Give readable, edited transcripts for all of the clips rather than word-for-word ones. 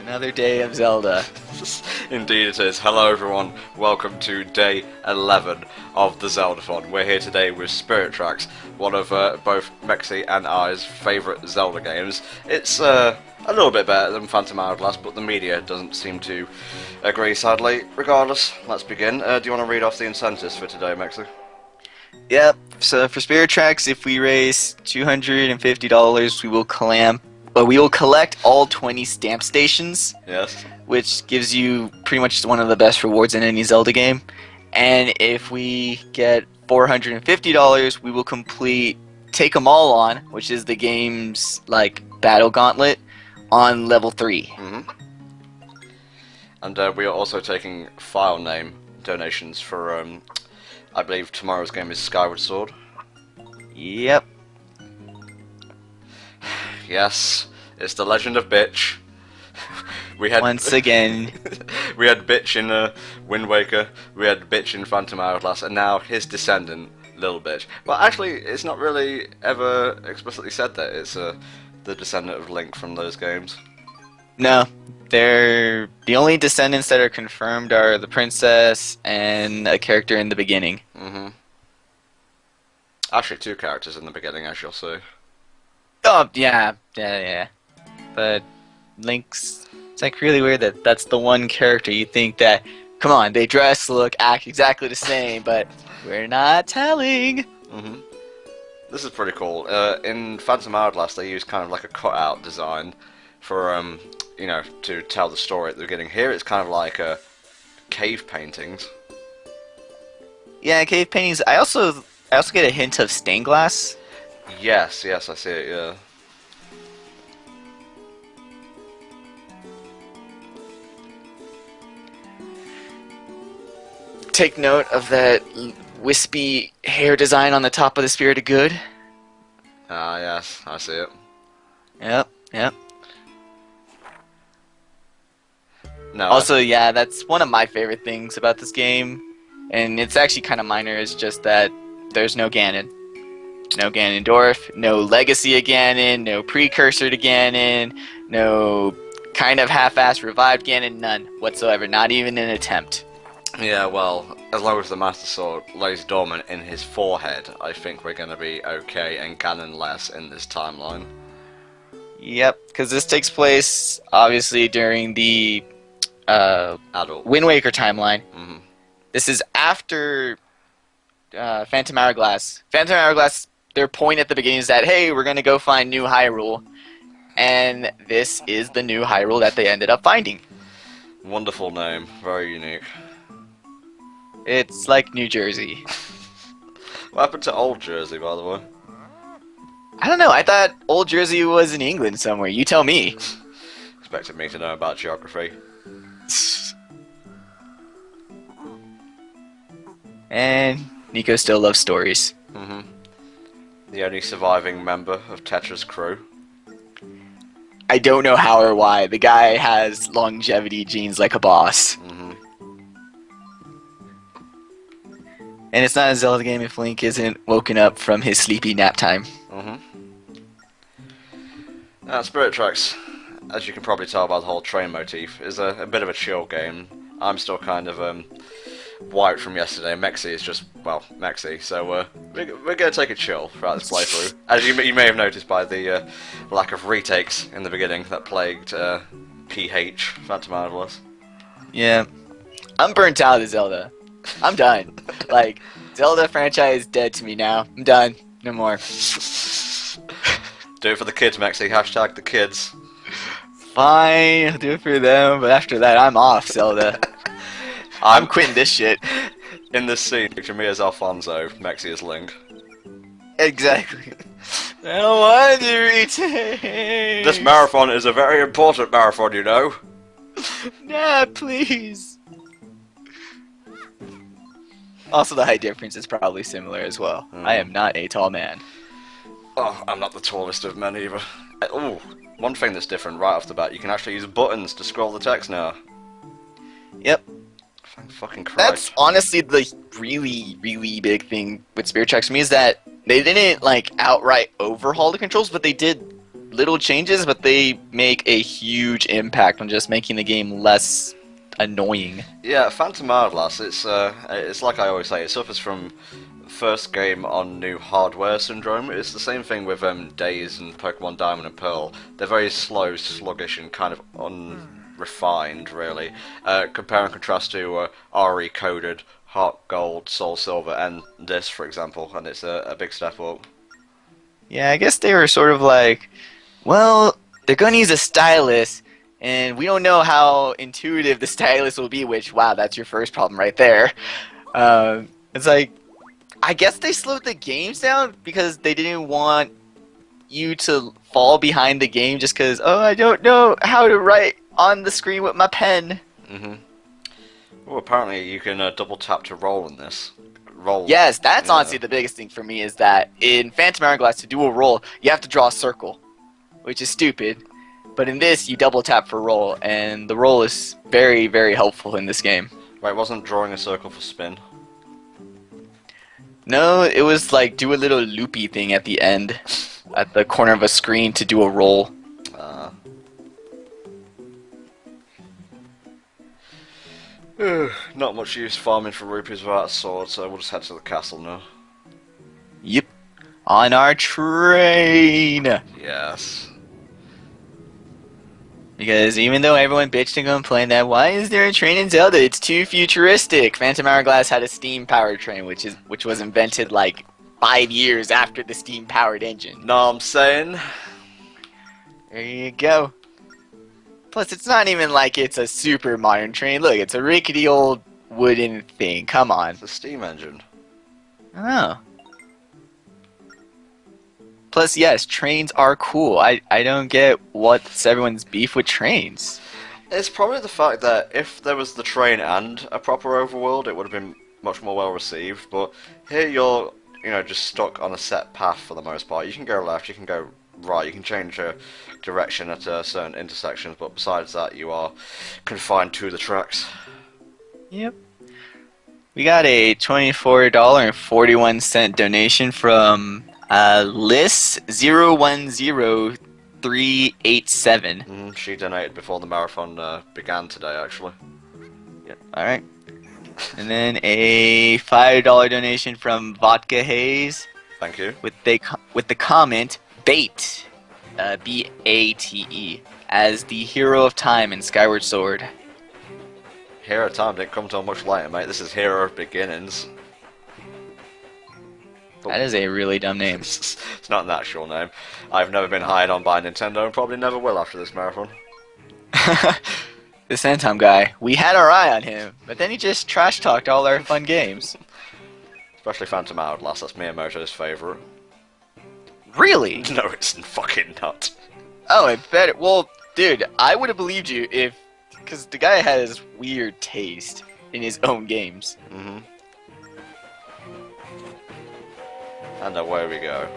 Another day of Zelda. Indeed it is. Hello everyone, welcome to day 11 of the Zeldathon. We're here today with Spirit Tracks, one of both Mexi and I's favourite Zelda games. It's a little bit better than Phantom Hourglass, but the media doesn't seem to agree, sadly. Regardless, let's begin. Do you want to read off the incentives for today, Mexi? Yep, so for Spirit Tracks, if we raise $250, we will collect all 20 stamp stations. Yes. Which gives you pretty much one of the best rewards in any Zelda game. And if we get $450, we will complete Take 'em All On, which is the game's like battle gauntlet, on level 3. Mm-hmm. And we are also taking file name donations for, I believe tomorrow's game is Skyward Sword. Yep. Yes, it's the Legend of Bitch. We had once again. We had Bitch in Wind Waker, we had Bitch in Phantom Hourglass, and now his descendant, Little Bitch. But actually, it's not really ever explicitly said that it's the descendant of Link from those games. No, they're the only descendants that are confirmed are the princess and a character in the beginning. Mm-hmm. Actually, 2 characters in the beginning, as you'll see. Oh, yeah. But Link's... It's like really weird that that's the one character you think that, come on, they dress, look, act exactly the same, but we're not telling. Mm-hmm. This is pretty cool. In Phantom Hourglass, they use kind of like a cutout design for, you know, to tell the story at the beginning. Here, it's kind of like cave paintings. Yeah, cave paintings. I also get a hint of stained glass. Yes, I see it, yeah. Take note of that wispy hair design on the top of the Spirit of Good. Ah, yes, I see it. Yep. No. Also, yeah, that's one of my favorite things about this game, and it's actually kind of minor, is just that there's no Ganon. No Ganondorf, no legacy of Ganon, no precursor to Ganon, no kind of half-assed revived Ganon, none whatsoever, not even an attempt. Yeah, well, as long as the Master Sword lays dormant in his forehead, I think we're going to be okay, and Ganon-less in this timeline. Yep, because this takes place, obviously, during the Adult Wind Waker timeline. Mm-hmm. This is after Phantom Hourglass. Phantom Hourglass, their point at the beginning is that, hey, we're going to go find New Hyrule. And this is the New Hyrule that they ended up finding. Wonderful name. Very unique. It's like New Jersey. What happened to Old Jersey, by the way? I don't know. I thought Old Jersey was in England somewhere. You tell me. Expected me to know about geography. And Nico still loves stories. Mm-hmm. The only surviving member of Tetra's crew. I don't know how or why. The guy has longevity genes like a boss. Mm-hmm. And it's not a Zelda game if Link isn't woken up from his sleepy nap time. Mm-hmm. Spirit Tracks, as you can probably tell by the whole train motif, is a bit of a chill game. I'm still kind of wiped from yesterday. Mexi is just, well, Mexi, so we're going to take a chill throughout this playthrough. As you may have noticed by the lack of retakes in the beginning that plagued PH, Phantom Hourglass. Yeah. I'm burnt out of Zelda. I'm done. Like, Zelda franchise is dead to me now. I'm done. No more. Do it for the kids, Mexi. Hashtag the kids. Fine, I'll do it for them, but after that, I'm off, Zelda. I'm quitting this shit. In this scene, picture me as Alfonso, Mexi as Link. Exactly. I don't want to retake. This marathon is a very important marathon, you know. Nah, please. Also, the height difference is probably similar as well. I am not a tall man. Oh, I'm not the tallest of men either. Oh, one thing that's different right off the bat, you can actually use buttons to scroll the text now. Yep. Thank fucking Christ. That's honestly the really big thing with Spirit Tracks to me, is that they didn't like outright overhaul the controls, but they did little changes, but they make a huge impact on just making the game less annoying. Yeah, Phantom Hourglass, it's like I always say, it suffers from first game on new hardware syndrome. It's the same thing with Days and Pokemon Diamond and Pearl. They're very slow, sluggish, and kind of unrefined, really. Compare and contrast to RE-coded Heart Gold, Soul Silver, and this, for example, and it's a big step up. Yeah, I guess they were sort of like, well, they're going to use a stylus, and we don't know how intuitive the stylus will be, which, wow, that's your first problem right there. It's like, I guess they slowed the games down because they didn't want you to fall behind the game just because, oh, I don't know how to write on the screen with my pen. Mm-hmm. Well, apparently you can double tap to roll in this. Roll. Yes, that's honestly the biggest thing for me is that in Phantom Hourglass, to do a roll, you have to draw a circle, which is stupid. But in this, you double tap for roll, and the roll is very, very helpful in this game. Wait, wasn't drawing a circle for spin? No, it was like do a little loopy thing at the end, at the corner of a screen to do a roll. Not much use farming for rupees without a sword, so we'll just head to the castle now. Yep. On our train! Yes. Because even though everyone bitched and complained that why is there a train in Zelda? It's too futuristic. Phantom Hourglass had a steam-powered train, which was invented like 5 years after the steam-powered engine. Know what I'm saying? There you go. Plus, it's not even like it's a super modern train. Look, it's a rickety old wooden thing. Come on. It's a steam engine. Oh. Plus, yes, trains are cool. I don't get what's everyone's beef with trains. It's probably the fact that if there was the train and a proper overworld, it would have been much more well received. But here you're, just stuck on a set path for the most part. You can go left, you can go right, you can change direction at certain intersections, but besides that, you are confined to the tracks. Yep. We got a $24.41 donation from Liz010387. She donated before the marathon began today, actually. Yep. Alright. And then a $5 donation from Vodka Haze. Thank you. With the comment, Bate, B-A-T-E, as the hero of time in Skyward Sword. Hero of Time didn't come till much later, mate. This is Hero of Beginnings. That is a really dumb name. It's not an actual name. I've never been hired on by Nintendo and probably never will after this marathon. This Phantom guy, we had our eye on him, but then he just trash-talked all our fun games. Especially Phantom Hourglass, that's Miyamoto's favourite. Really? No, it's fucking not. Oh, I bet it. Well, dude, I would have believed you if... Because the guy has weird taste in his own games. Mm-hmm. And away we go.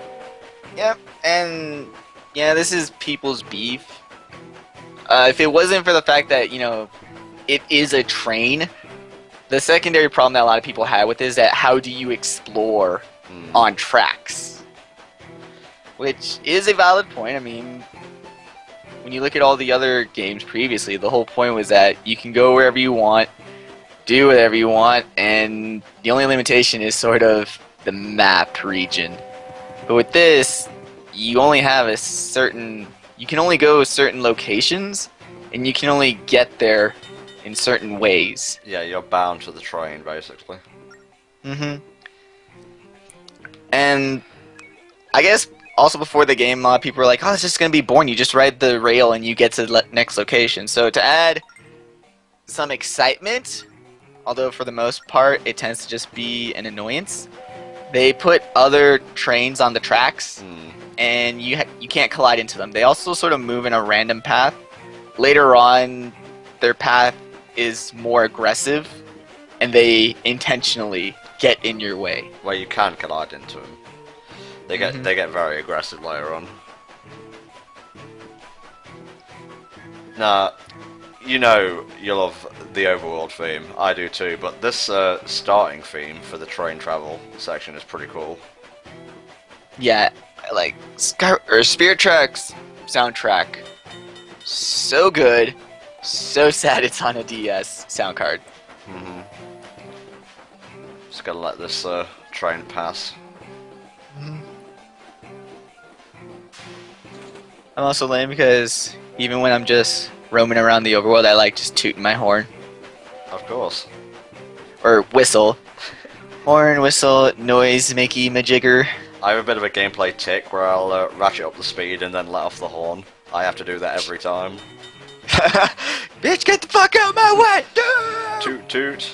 Yep, and... Yeah, this is people's beef. If it wasn't for the fact that, it is a train, the secondary problem that a lot of people have with it is that how do you explore on tracks? Which is a valid point. I mean, when you look at all the other games previously, the whole point was that you can go wherever you want, do whatever you want, and the only limitation is sort of the map region. But with this, you only have a certain... You can only go certain locations, and you can only get there in certain ways. Yeah, you're bound to the train, basically. Mm-hmm. And I guess also before the game, people were like, oh, it's just going to be boring. You just ride the rail and you get to the next location. So to add some excitement, although for the most part it tends to just be an annoyance, they put other trains on the tracks, and you can't collide into them. They also sort of move in a random path. Later on, their path is more aggressive, and they intentionally get in your way. Where you can collide into them. They get very aggressive later on. Now, you love the overworld theme. I do too, but this starting theme for the train travel section is pretty cool. Yeah, like Spirit Tracks. soundtrack. So good. So sad it's on a DS sound card. Mm-hmm. Just gotta let this train pass. I'm also lame because even when I'm just roaming around the overworld, I like just tooting my horn. Of course. Or whistle. Horn, whistle, noise, makey, majigger. I have a bit of a gameplay tick where I'll ratchet up the speed and then let off the horn. I have to do that every time. Bitch, get the fuck out of my way! Toot toot.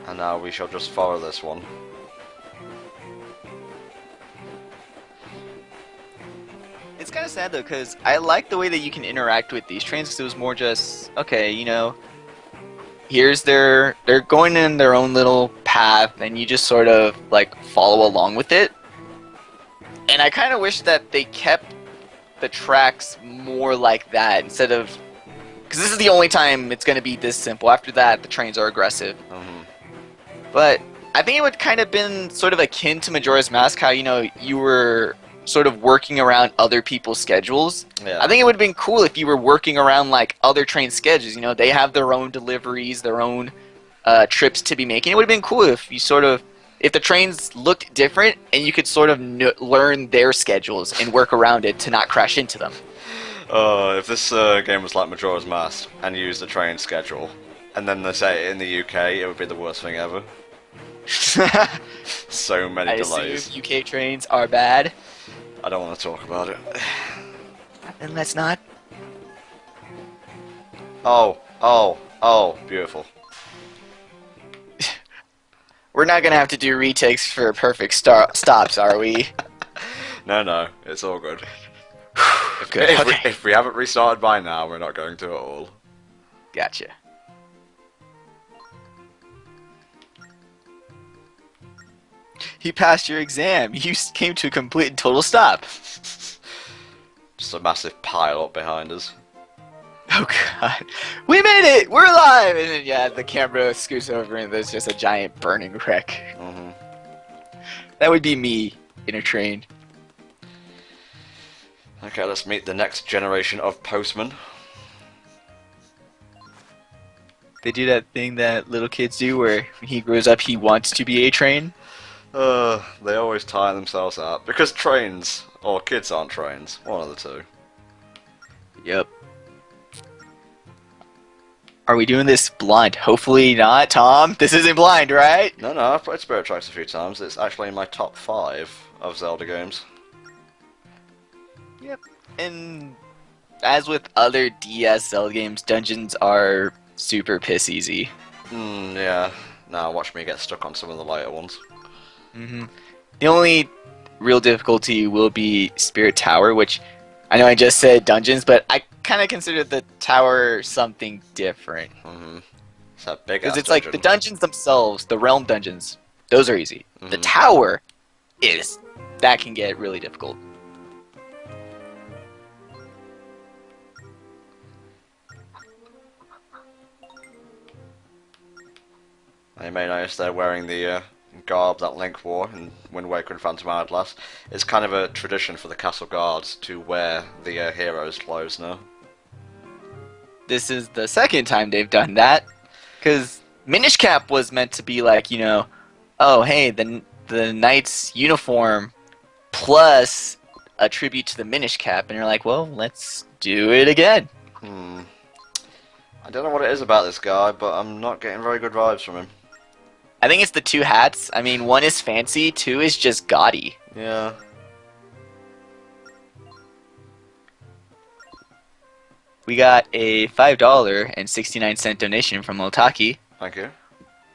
And now we shall just follow this one. It's kind of sad though, because I like the way that you can interact with these trains, because it was more just, okay, you know, they're going in their own little path, and you just sort of, like, follow along with it. And I kind of wish that they kept the tracks more like that, instead of, because this is the only time it's going to be this simple. After that, the trains are aggressive. But I think it would kind of been sort of akin to Majora's Mask, how, you know, you were sort of working around other people's schedules. Yeah. I think it would have been cool if you were working around, like, other train schedules. You know, they have their own deliveries, their own trips to be making. It would have been cool if you sort of, if the trains looked different and you could sort of learn their schedules and work around it to not crash into them. If this game was like Majora's Mask and used the train schedule, and then they say it in the UK, it would be the worst thing ever. So many delays. Assume UK trains are bad. I don't want to talk about it. Then let's not. Oh, beautiful. We're not gonna have to do retakes for perfect stops, are we? No, it's all good. Good. If we haven't restarted by now, we're not going to at all. Gotcha. He passed your exam. You came to a complete and total stop. Just a massive pile up behind us. Oh god. We made it! We're alive! And then, yeah, the camera scoots over and there's just a giant burning wreck. That would be me in a train. Okay, let's meet the next generation of postmen. They do that thing that little kids do where when he grows up he wants to be a train. They always tire themselves out. Because trains, or kids aren't trains. One of the two. Yep. Are we doing this blind? Hopefully not, Tom. This isn't blind, right? No, I've played Spirit Tracks a few times. It's actually in my top 5 of Zelda games. Yep. And as with other DS Zelda games, dungeons are super piss easy. Yeah. Now watch me get stuck on some of the lighter ones. The only real difficulty will be Spirit Tower, which I know I just said dungeons, but I kind of consider the tower something different. It's a big because it's like the dungeons themselves, the realm dungeons, those are easy. The tower that can get really difficult. You may notice they're wearing the garb that Link wore in Wind Waker and Phantom Hourglass. It's kind of a tradition for the castle guards to wear the heroes' clothes now. This is the second time they've done that, because Minish Cap was meant to be like, you know, oh hey, the knight's uniform plus a tribute to the Minish Cap, and you're like, well, let's do it again. I don't know what it is about this guy, but I'm not getting very good vibes from him. I think it's the two hats. I mean, one is fancy, two is just gaudy. Yeah. We got a $5.69 donation from Otaki. Thank you.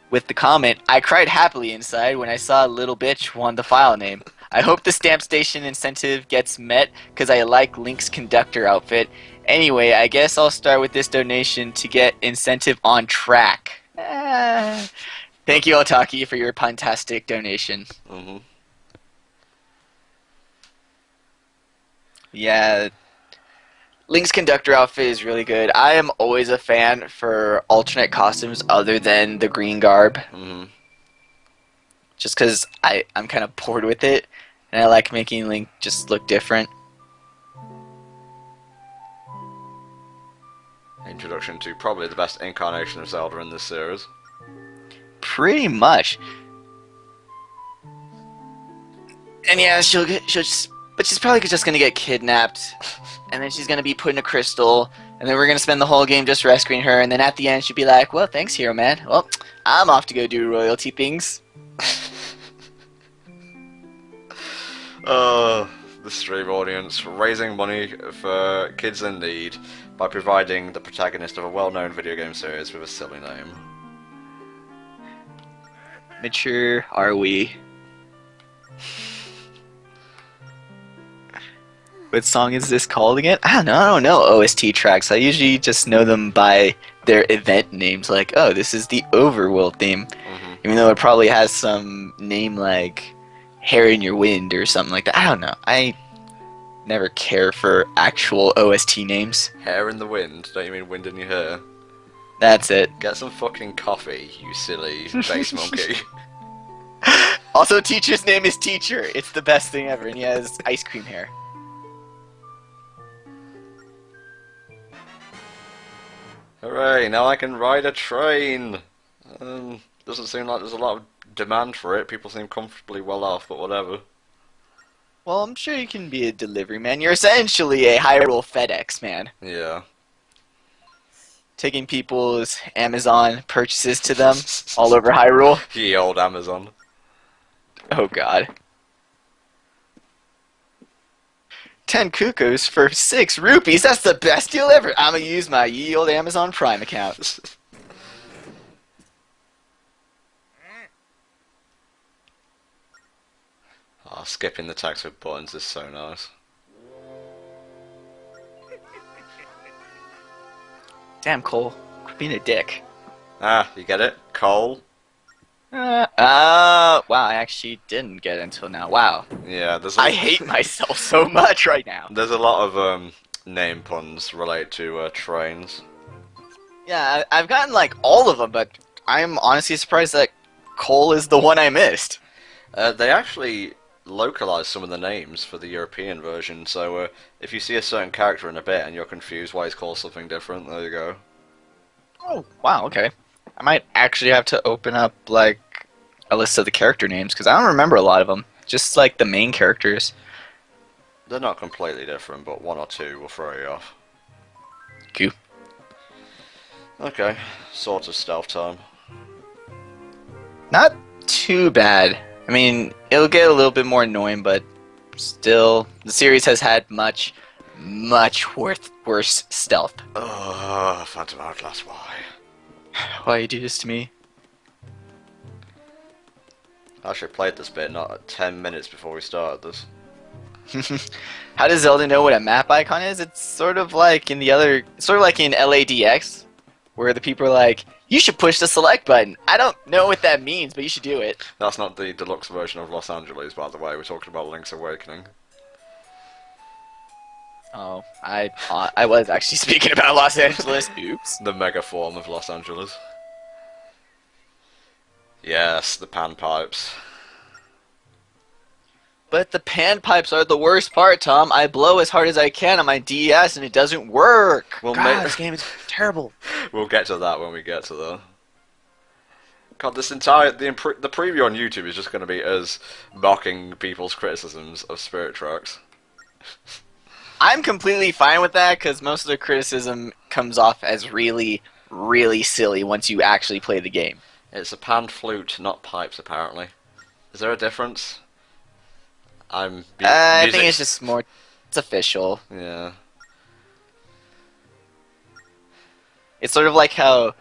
With the comment, I cried happily inside when I saw Little Bitch won the file name. I hope the stamp station incentive gets met because I like Link's conductor outfit. Anyway, I guess I'll start with this donation to get incentive on track. Thank you, Otaki, for your fantastic donation. Yeah, Link's conductor outfit is really good. I am always a fan for alternate costumes other than the green garb. just because I'm kind of bored with it, and I like making Link just look different. Introduction to probably the best incarnation of Zelda in this series. Pretty much. And yeah, but she's probably just gonna get kidnapped, and then she's gonna be put in a crystal, and then we're gonna spend the whole game just rescuing her, and then at the end she'll be like, "Well, thanks, Hero Man. Well, I'm off to go do royalty things." The stream audience raising money for kids in need by providing the protagonist of a well-known video game series with a silly name. Mature are we? What song is this called again? I don't know OST tracks. I usually just know them by their event names, like, oh, this is the Overworld theme. Even though it probably has some name like Hair in Your Wind or something like that. I don't know. I never care for actual OST names. Hair in the wind? Don't you mean wind in your hair? That's it. Get some fucking coffee, you silly bass monkey. Also, Teacher's name is Teacher. It's the best thing ever, and he has ice cream hair. Hooray, now I can ride a train! Doesn't seem like there's a lot of demand for it. People seem comfortably well off, but whatever. Well, I'm sure you can be a delivery man. You're essentially a Hyrule FedEx man. Yeah. Taking people's Amazon purchases to them all over Hyrule. Ye old Amazon. Oh god. 10 cuckoos for 6 rupees. That's the best deal ever. I'm gonna use my ye old Amazon Prime account. Oh, skipping the text with buttons is so nice. Damn, Cole. Quit being a dick. Ah, you get it? Cole? Wow, I actually didn't get it until now. Wow. Yeah, I hate myself so much right now. There's a lot of name puns related to trains. Yeah, I've gotten like all of them, but I'm honestly surprised that Cole is the one I missed. They actually localized some of the names for the European version, so if you see a certain character in a bit and you're confused why he's called something different, there you go. Oh, wow, okay. I might actually have to open up, like, a list of the character names, because I don't remember a lot of them. Just, like, the main characters. They're not completely different, but one or two will throw you off. Cool. Okay, sort of stealth time. Not too bad. I mean, it'll get a little bit more annoying, but still, the series has had much worse stealth. Ugh, Phantom Hourglass, why? Why you do this to me? I actually played this bit not 10 minutes before we started this. How does Zelda know what a map icon is? It's sort of like in LADX, where the people are like, you should push the select button. I don't know what that means, but you should do it. That's not the deluxe version of Los Angeles, by the way. We're talking about Link's Awakening. Oh, I was actually speaking about Los Angeles. Oops. The mega form of Los Angeles. Yes, the panpipes. But the panpipes are the worst part, Tom. I blow as hard as I can on my DS and it doesn't work. Well, God, this game is terrible. We'll get to that when we get to that. God, this entire the preview on YouTube is just going to be us mocking people's criticisms of Spirit Tracks. I'm completely fine with that because most of the criticism comes off as really, really silly once you actually play the game. It's a pan flute, not pipes, apparently. Is there a difference? I think it's just more. It's official. Yeah. It's sort of like how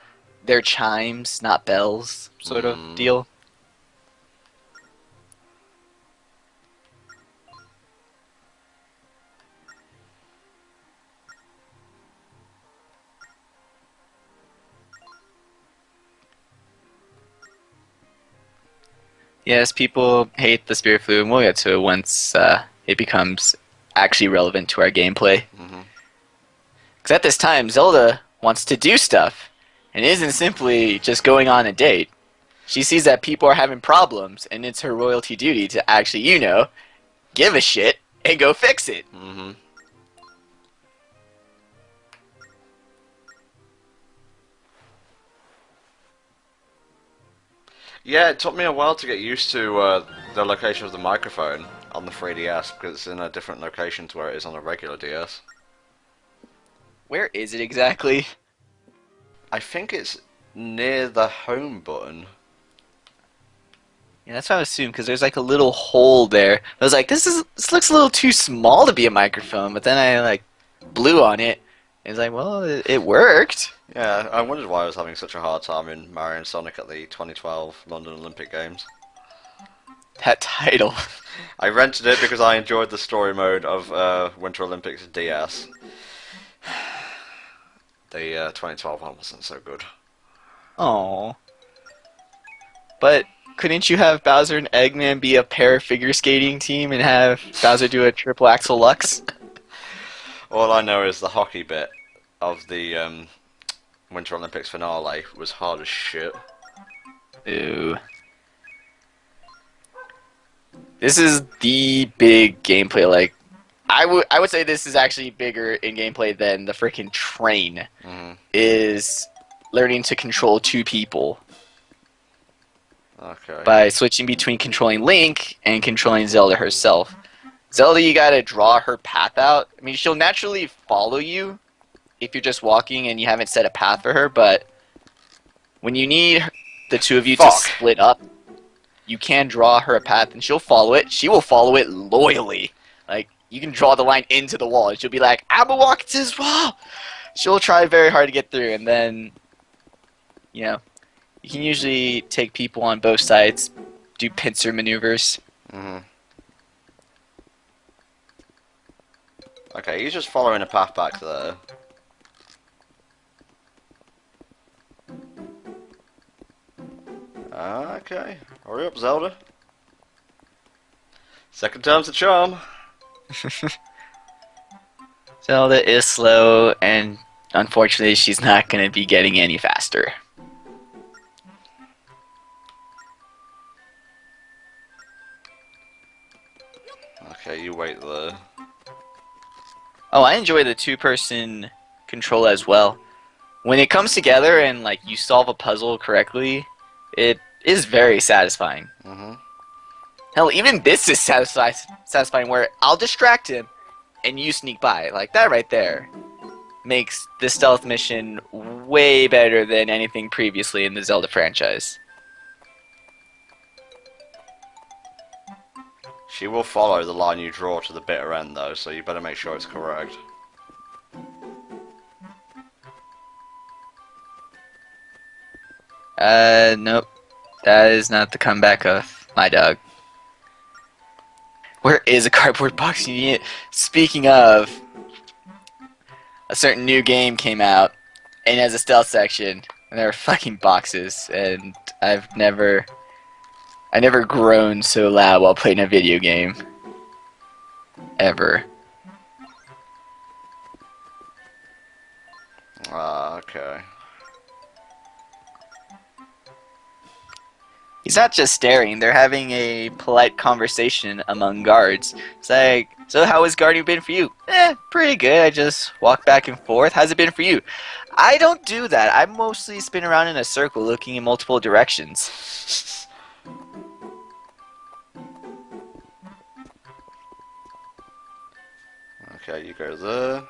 they're chimes, not bells, sort of deal. Yes, people hate the Spirit Flute, and we'll get to it once it becomes actually relevant to our gameplay. Because at this time, Zelda wants to do stuff, and isn't simply just going on a date. She sees that people are having problems, and it's her royalty duty to actually, you know, give a shit and go fix it. Mm-hmm. Yeah, it took me a while to get used to the location of the microphone on the 3DS because it's in a different location to where it is on a regular DS. Where is it exactly? I think it's near the home button. Yeah, that's what I assumed, because there's like a little hole there. I was like, this looks a little too small to be a microphone, but then I like blew on it. And it's like, well, it worked. Yeah, I wondered why I was having such a hard time in Mario and Sonic at the 2012 London Olympic Games. That title. I rented it because I enjoyed the story mode of Winter Olympics DS. The 2012 one wasn't so good. Oh. But couldn't you have Bowser and Eggman be a pair figure skating team and have Bowser do a triple axel Lux? All I know is the hockey bit of the Winter Olympics finale was hard as shit. Ooh. This is the big gameplay. Like, I would say this is actually bigger in gameplay than the freaking train. Mm. Is learning to control two people Okay. by switching between controlling Link and controlling Zelda herself. Zelda, you gotta draw her path out. I mean, she'll naturally follow you if you're just walking and you haven't set a path for her, but when you need the two of you to split up, you can draw her a path and she'll follow it. She will follow it loyally. Like, you can draw the line into the wall and she'll be like, I'm gonna walk to this wall! She'll try very hard to get through, and then, you know, you can usually take people on both sides, do pincer maneuvers. Mm-hmm. Okay, he's just following a path back there. Okay, hurry up, Zelda. Second time's a charm. Zelda is slow, and unfortunately she's not going to be getting any faster. Okay, you wait there. Oh, I enjoy the two-person control as well. When it comes together and like you solve a puzzle correctly, it is very satisfying. Mm-hmm. Hell, even this is satisfying where I'll distract him and you sneak by. Like, that right there makes the stealth mission way better than anything previously in the Zelda franchise. She will follow the line you draw to the bitter end though, so you better make sure it's correct. Nope. That is not the comeback of my dog. Where is a cardboard box unit? Speaking of, a certain new game came out and it has a stealth section, and there are fucking boxes, and I never groaned so loud while playing a video game. Ever. Okay. He's not just staring, they're having a polite conversation among guards. It's like, so how has guarding been for you? Pretty good. I just walk back and forth. How's it been for you? I don't do that. I mostly spin around in a circle looking in multiple directions. Okay, you go there.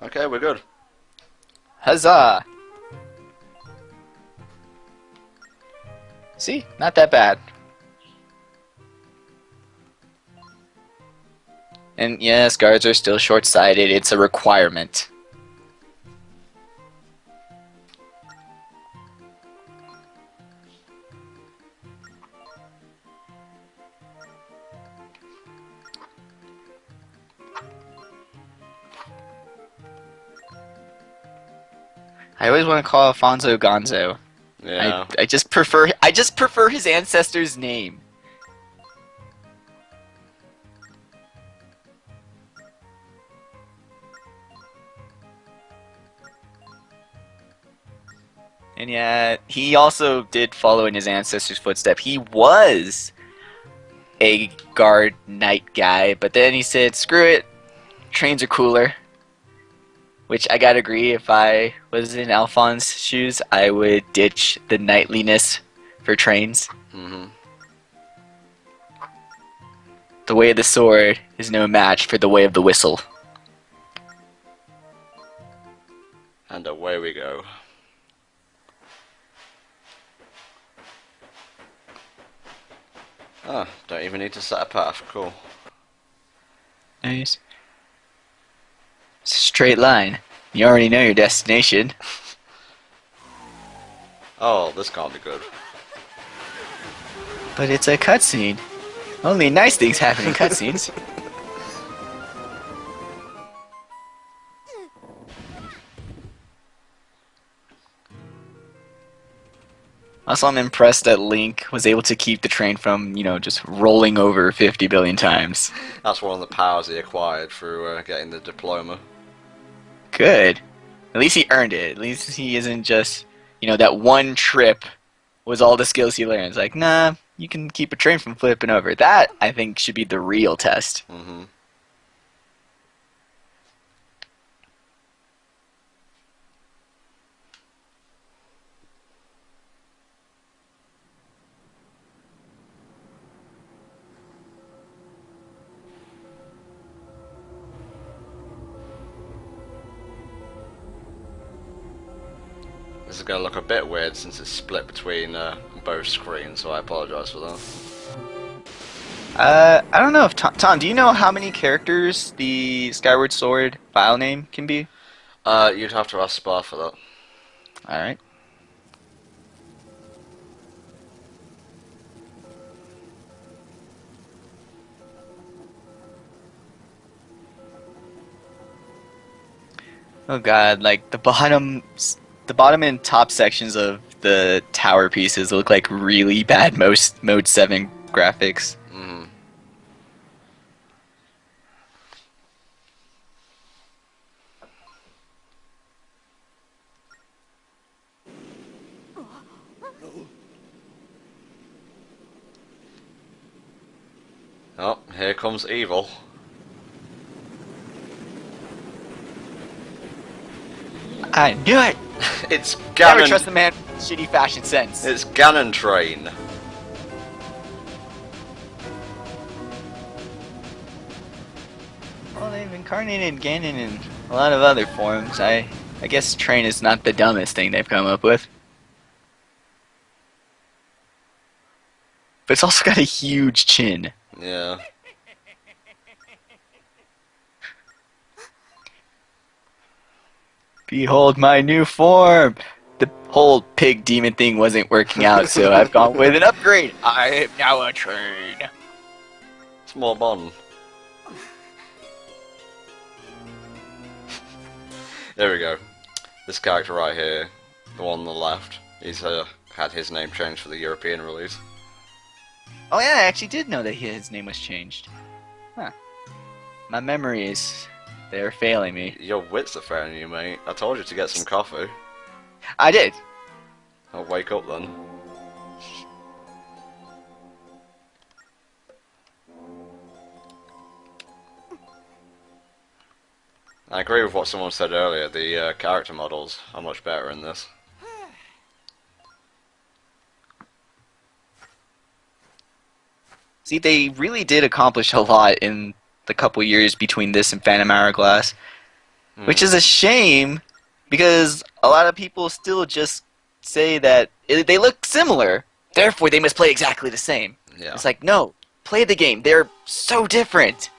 Okay, we're good. Huzzah! See? Not that bad. And yes, guards are still short-sighted. It's a requirement. I always want to call Alfonso Gonzo. Yeah. I just prefer his ancestor's name. And yeah, he also did follow in his ancestors' footstep. He was a guard knight guy, but then he said, screw it, trains are cooler. Which I gotta agree, if I was in Alphonse's shoes, I would ditch the knightliness for trains. Mm-hmm. The way of the sword is no match for the way of the whistle. And away we go. Ah, don't even need to set a path. Cool. Nice. It's a straight line. You already know your destination. Oh, this can't be good. But it's a cutscene. Only nice things happen in cutscenes. Also, I'm impressed that Link was able to keep the train from, just rolling over 50 billion times. That's one of the powers he acquired through getting the diploma. Good. At least he earned it. At least he isn't just, that one trip was all the skills he learns. Like, nah, you can keep a train from flipping over. That, I think, should be the real test. Mm-hmm. This is going to look a bit weird since it's split between both screens, so I apologise for that. I don't know if Tom, do you know how many characters the Skyward Sword file name can be? You'd have to ask Spar for that. Alright. Oh god, like the bottom and top sections of the tower pieces look like really bad Mode 7 graphics. Mm. Oh, here comes evil. I knew it! It's Never Ganon. trust a man with shitty fashion sense. It's Ganon Train. Well, they've incarnated Ganon in a lot of other forms. I guess Train is not the dumbest thing they've come up with. But it's also got a huge chin. Yeah. Behold my new form! The whole pig demon thing wasn't working out, so I've gone with an upgrade. I am now a train. Small Bon. There we go. This character right here, the one on the left, he's had his name changed for the European release. Oh yeah, I actually did know that his name was changed. Huh. My memories, they're failing me. Your wits are failing you, mate. I told you to get some coffee. I did. I'll wake up then. I agree with what someone said earlier, the character models are much better in this. See, they really did accomplish a lot in the couple years between this and Phantom Hourglass. Which is a shame, because a lot of people still just say that they look similar, therefore they must play exactly the same. Yeah. It's like, no, play the game. They're so different.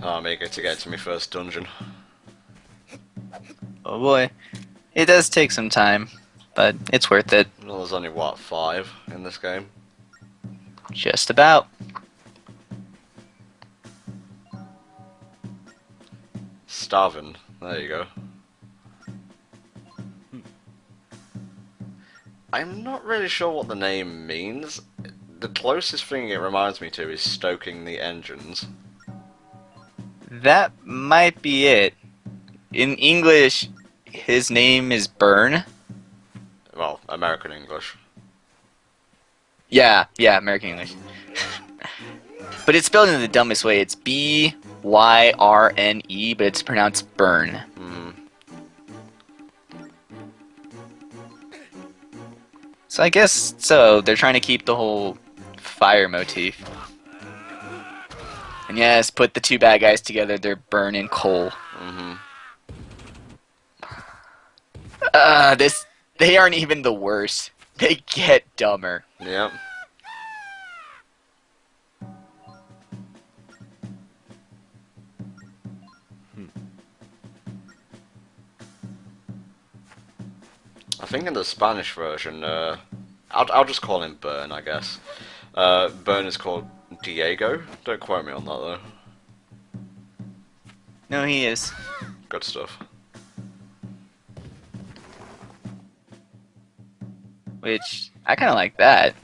Oh, I'm eager to get to my first dungeon. Oh boy. It does take some time, but it's worth it. Well, there's only, what, 5 in this game? Just about. Starving. There you go. I'm not really sure what the name means. The closest thing it reminds me to is stoking the engines. That might be it. In English, his name is Burn. Well, American English. Yeah, American English. But it's spelled in the dumbest way. It's Byrne, but it's pronounced Burn. So I guess so. They're trying to keep the whole fire motif. And yes, put the two bad guys together. They're burning coal. They aren't even the worst. They get dumber. Yep. I think in the Spanish version, I'll just call him Burn, I guess. Burn is called Diego. Don't quote me on that though. No, he is. Good stuff. Which, I kind of like that.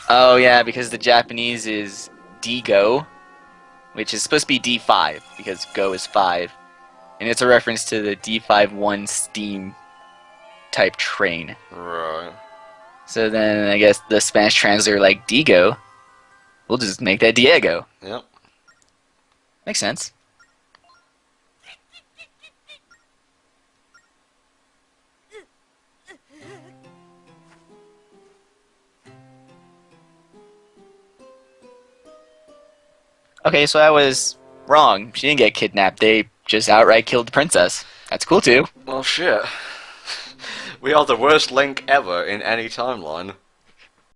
Oh yeah, because the Japanese is D-Go, which is supposed to be D5, because Go is 5. And it's a reference to the D51 Steam type train. Right. So then I guess the Spanish translator like Digo, we'll just make that Diego. Yep. Makes sense. Okay, so I was wrong. She didn't get kidnapped. They just outright killed the princess. That's cool too. Well, shit. We are the worst link ever in any timeline.